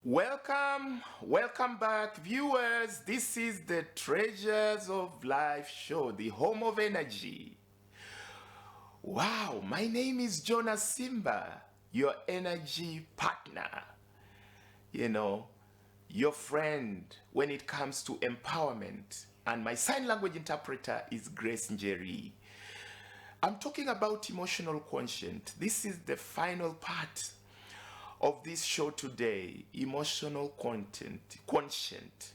Welcome back, viewers. This is the Treasures of Life show, the home of energy. Wow, my name is JONAH SIMBA, your energy partner. Your friend when it comes to empowerment. And my sign language interpreter is Grace Njeri. I'm talking about emotional quotient. This is the final part of this show today, emotional quotient.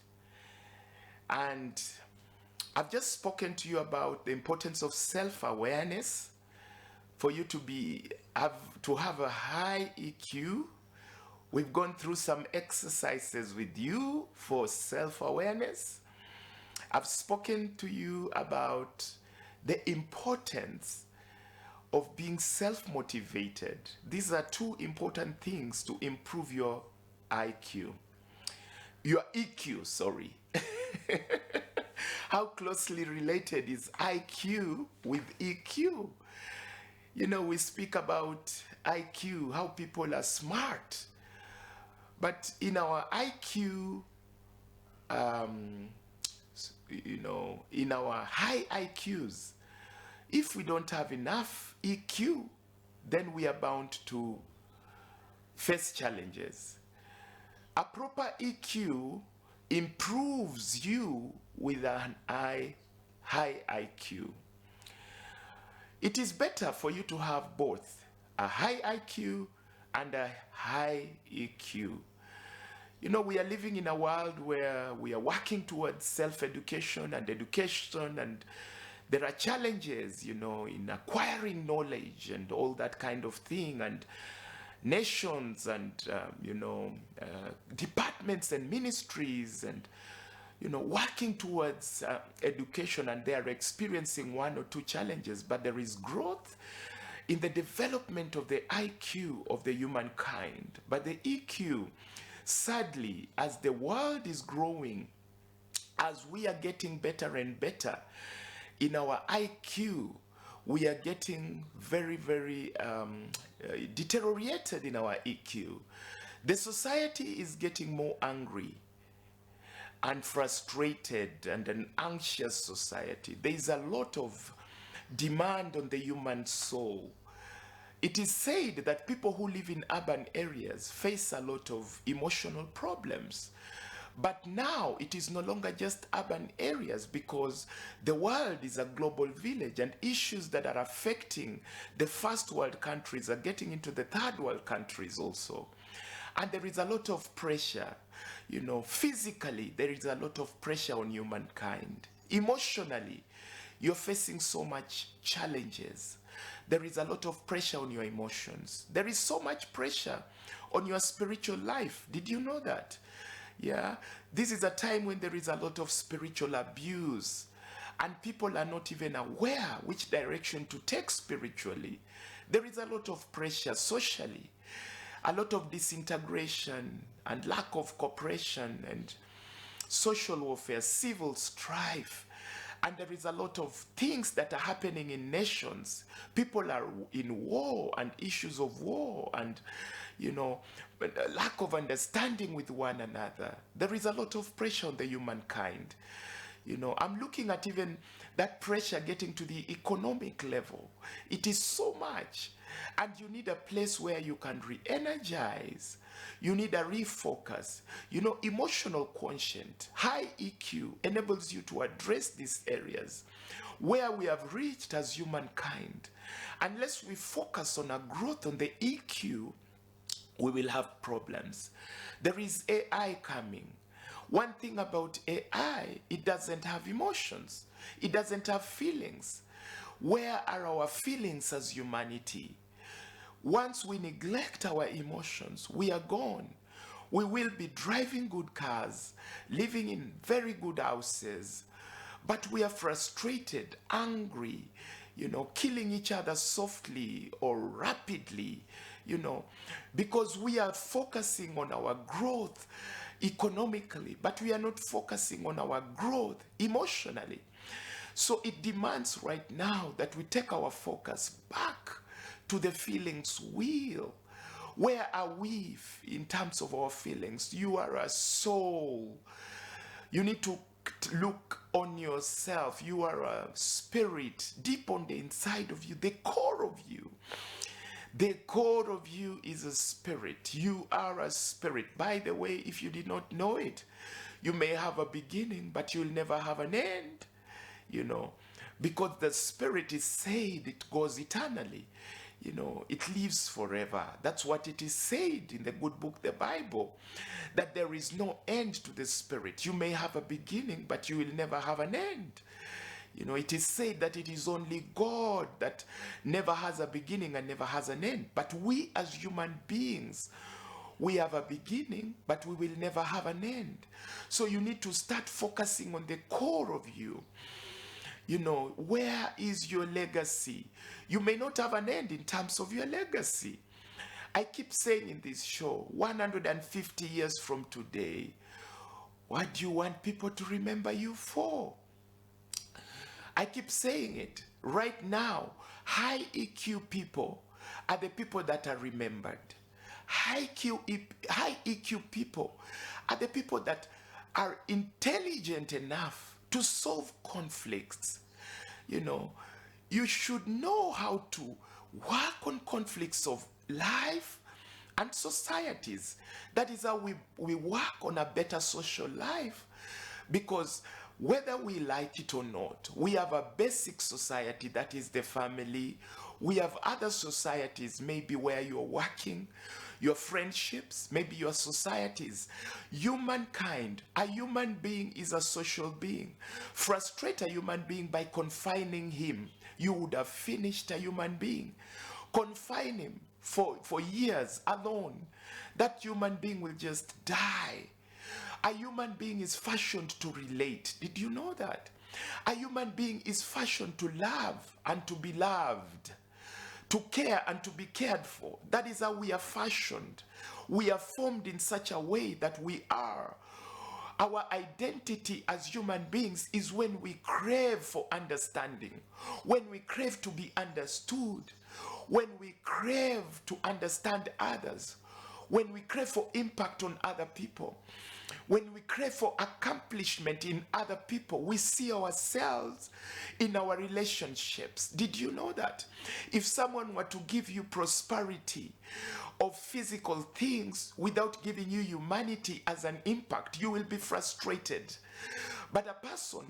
And I've just spoken to you about the importance of self-awareness for you to have a high EQ. We've gone through some exercises with you for self-awareness. I've spoken to you about the importance of being self-motivated. These are two important things to improve your EQ, sorry. How closely related is IQ with EQ? We speak about IQ, how people are smart. But in our IQ, in our high IQs, if we don't have enough EQ, then we are bound to face challenges. A proper EQ improves you with an high IQ. It is better for you to have both a high IQ and a high EQ. We are living in a world where we are working towards self-education and education, and there are challenges, in acquiring knowledge and all that kind of thing, and nations and, departments and ministries and, working towards education, and they are experiencing one or two challenges, but there is growth in the development of the IQ of the humankind. But the EQ, sadly, as the world is growing, as we are getting better and better in our IQ, we are getting very, very deteriorated in our EQ. The society is getting more angry and frustrated, and an anxious society. There is a lot of demand on the human soul. It is said that people who live in urban areas face a lot of emotional problems. But now it is no longer just urban areas, because the world is a global village, and issues that are affecting the first world countries are getting into the third world countries also. And there is a lot of pressure, physically there is a lot of pressure on humankind. Emotionally, you're facing so much challenges. There is a lot of pressure on your emotions. There is so much pressure on your spiritual life. Did you know that? Yeah, this is a time when there is a lot of spiritual abuse, and people are not even aware which direction to take spiritually. There is a lot of pressure socially, a lot of disintegration and lack of cooperation and social warfare, civil strife. And there is a lot of things that are happening in nations. People are in war, and issues of war, and lack of understanding with one another. There is a lot of pressure on the humankind. I'm looking at even that pressure getting to the economic level. It is so much. And you need a place where you can re-energize. You need a refocus. Emotional quotient, high EQ, enables you to address these areas where we have reached as humankind. Unless we focus on a growth on the EQ, we will have problems. There is AI coming. One thing about AI, it doesn't have emotions. It doesn't have feelings. Where are our feelings as humanity? Once we neglect our emotions, we are gone. We will be driving good cars, living in very good houses, but we are frustrated, angry, killing each other softly or rapidly, because we are focusing on our growth economically, but we are not focusing on our growth emotionally. So it demands right now that we take our focus back to the feelings wheel, Where are we in terms of our feelings? You are a soul. You need to look on yourself. You are a spirit deep on the inside of you, the core of you. The core of you is a spirit. You are a spirit. By the way, if you did not know it, you may have a beginning, but you'll never have an end, because the spirit is said it goes eternally. It lives forever. That's what it is said in the good book, the Bible, that there is no end to the spirit. You may have a beginning, but you will never have an end. It is said that it is only God that never has a beginning and never has an end. But we as human beings, we have a beginning, but we will never have an end. So you need to start focusing on the core of you. Where is your legacy? You may not have an end in terms of your legacy. I keep saying in this show, 150 years from today, what do you want people to remember you for? I keep saying it. Right now, high EQ people are the people that are remembered. High EQ people are the people that are intelligent enough to solve conflicts. You should know how to work on conflicts of life and societies. That is how we work on a better social life, because whether we like it or not, we have a basic society that is the family. We have other societies, maybe where you're working, your friendships, maybe your societies. Humankind, a human being is a social being. Frustrate a human being by confining him, you would have finished a human being. Confine him for years alone, that human being will just die. A human being is fashioned to relate. Did you know that? A human being is fashioned to love and to be loved, to care and to be cared for. That is how we are fashioned. We are formed in such a way that we are. Our identity as human beings is when we crave for understanding, when we crave to be understood, when we crave to understand others, when we crave for impact on other people. When we crave for accomplishment in other people, we see ourselves in our relationships. Did you know that? If someone were to give you prosperity of physical things without giving you humanity as an impact, you will be frustrated. But a person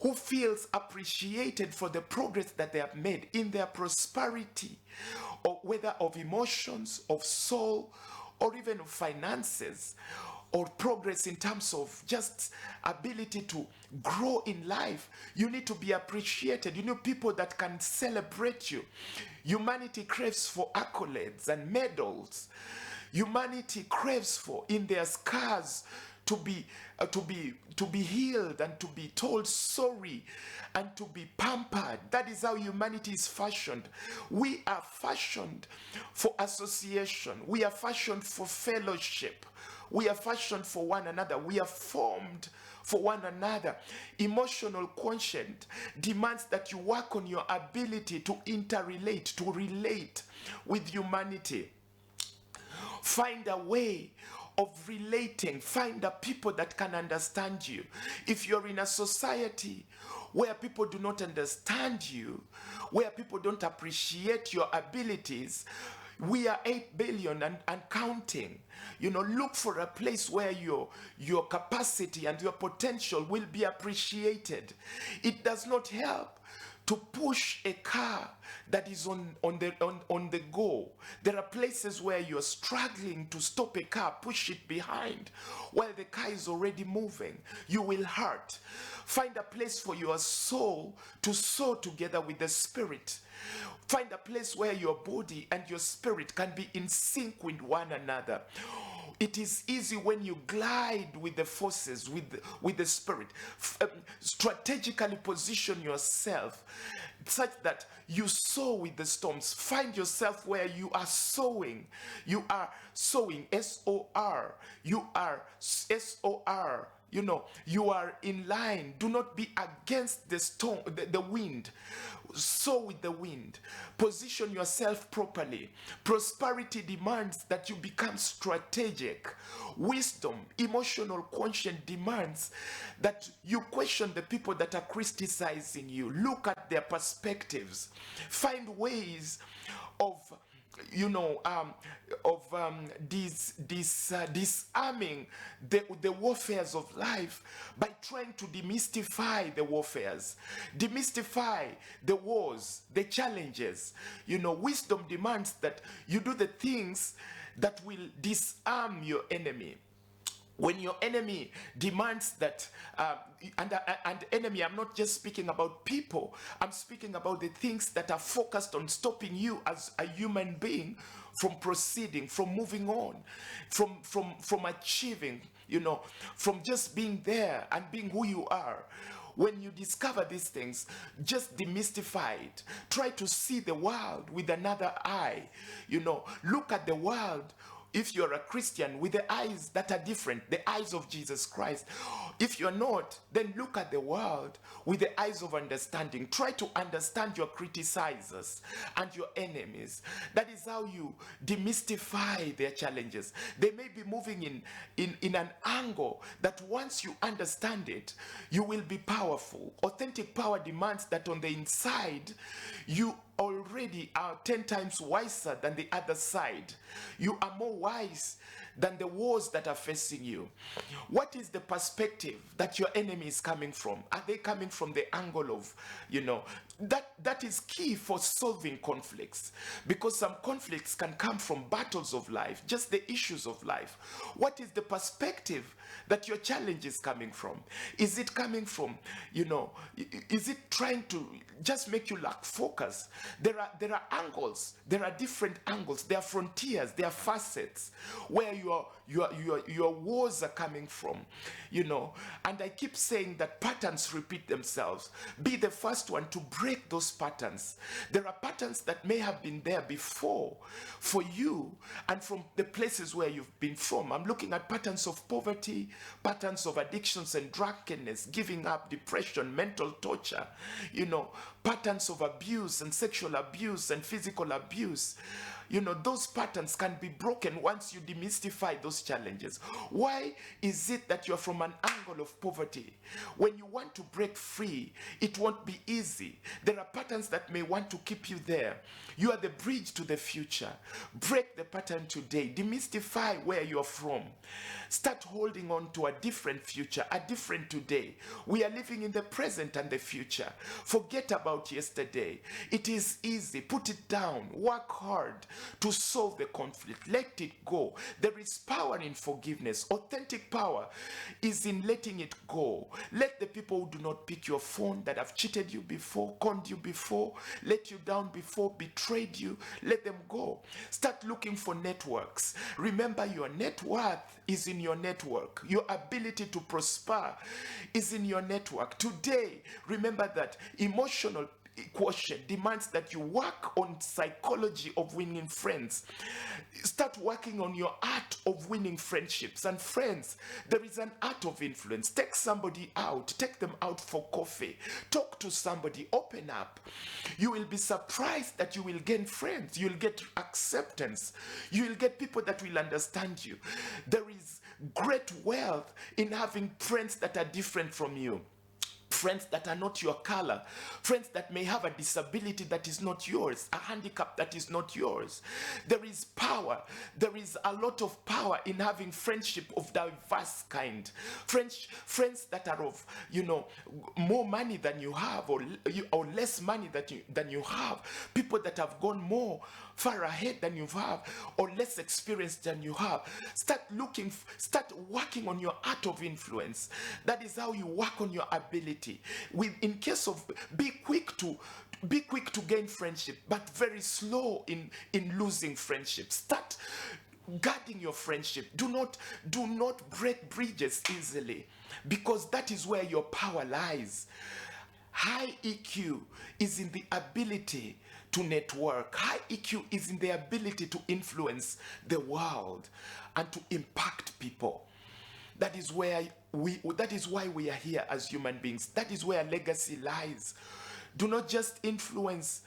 who feels appreciated for the progress that they have made in their prosperity, or whether of emotions, of soul, or even of finances, or progress in terms of just ability to grow in life, you need to be appreciated. People that can celebrate you. Humanity craves for accolades and medals. Humanity craves for, in their scars, to be healed and to be told sorry and to be pampered. That is how humanity is fashioned. We are fashioned for association. We are fashioned for fellowship. We are fashioned for one another. We are formed for one another. Emotional quotient demands that you work on your ability to interrelate, to relate with humanity. Find a way of relating. Find a people that can understand you. If you're in a society where people do not understand you, where people don't appreciate your abilities, we are 8 billion and counting. Look for a place where your capacity and your potential will be appreciated. It does not help to push a car that is on the go. There are places where you're struggling to stop a car, push it behind, while the car is already moving. You will hurt. Find a place for your soul to soar together with the spirit. Find a place where your body and your spirit can be in sync with one another. It is easy when you glide with the forces, with the spirit. Strategically position yourself. such that you sow with the storms. Find yourself where you are sowing. You are sowing, S-O-R. You are S-O-R. You are in line. Do not be against the storm, the wind. Sow with the wind. Position yourself properly. Prosperity demands that you become strategic. Wisdom, emotional quotient demands that you question the people that are criticizing you. Look at their perspectives. Find ways of disarming the warfares of life by trying to demystify the warfares, demystify the wars, the challenges. Wisdom demands that you do the things that will disarm your enemy. When your enemy demands that, and enemy, I'm not just speaking about people, I'm speaking about the things that are focused on stopping you as a human being from proceeding, from moving on, from achieving, from just being there and being who you are. When you discover these things, just demystify it. Try to see the world with another eye. Look at the world, if you're a Christian, with the eyes that are different, the eyes of Jesus Christ. If you're not, then look at the world with the eyes of understanding. Try to understand your criticizers and your enemies. That is how you demystify their challenges. They may be moving in an angle that once you understand it, you will be powerful. Authentic power demands that on the inside, you already are 10 times wiser than the other side. You are more wise than the wars that are facing you. What is the perspective that your enemy is coming from? Are they coming from the angle of, that is key for solving conflicts, because some conflicts can come from battles of life, just the issues of life. What is the perspective that your challenge is coming from? Is it coming from, is it trying to just make you lack focus? There are angles, there are different angles, there are frontiers, there are facets where your wars are coming from, and I keep saying that patterns repeat themselves. Be the first one to break those patterns. There are patterns that may have been there before for you and from the places where you've been from. I'm looking at patterns of poverty, patterns of addictions and drunkenness, giving up, depression, mental torture, patterns of abuse and sexual abuse and physical abuse. Those patterns can be broken once you demystify those challenges. Why is it that you're from an angle of poverty? When you want to break free, it won't be easy. There are patterns that may want to keep you there. You are the bridge to the future. Break the pattern today. Demystify where you're from. Start holding on to a different future, a different today. We are living in the present and the future. Forget about yesterday. It is easy. Put it down. Work hard to solve the conflict. Let it go. There is power in forgiveness. Authentic power is in letting it go. Let the people who do not pick your phone, that have cheated you before, conned you before, let you down before, betrayed you, let them go. Start looking for networks. Remember, your net worth is in your network. Your ability to prosper is in your network. Today, remember that emotional Quotient demands that you work on psychology of winning friends. Start working on your art of winning friendships and friends. There is an art of influence. Take somebody out. Take them out for coffee. Talk to somebody. Open up. You will be surprised that you will gain friends. You will get acceptance. You will get people that will understand you. There is great wealth in having friends that are different from you. Friends that are not your color, friends that may have a disability that is not yours, a handicap that is not yours. There is power. There is a lot of power in having friendship of diverse kind. Friends that are of, more money than you have, or less money than you have. People that have gone more far ahead than you have, or less experienced than you have. Start working on your art of influence. That is how you work on your ability. In case of, be quick to gain friendship, but very slow in losing friendship. Start guarding your friendship. Do not break bridges easily, because that is where your power lies. High EQ is in the ability to network. High EQ is in the ability to influence the world and to impact people. That is why we are here as human beings. That is where legacy lies. Do not just influence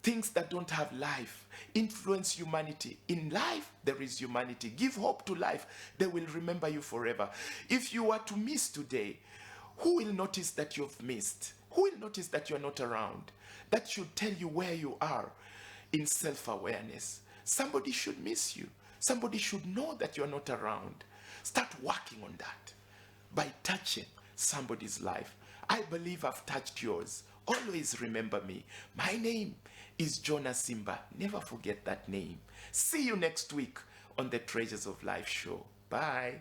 things that don't have life. Influence humanity. In life, there is humanity. Give hope to life. They will remember you forever. If you are to miss today, who will notice that you've missed? Who will notice that you're not around? That should tell you where you are in self-awareness. Somebody should miss you. Somebody should know that you're not around. Start working on that by touching somebody's life. I believe I've touched yours. Always remember me. My name is JONAH SIMBA. Never forget that name. See you next week on the Treasures of Life show. Bye.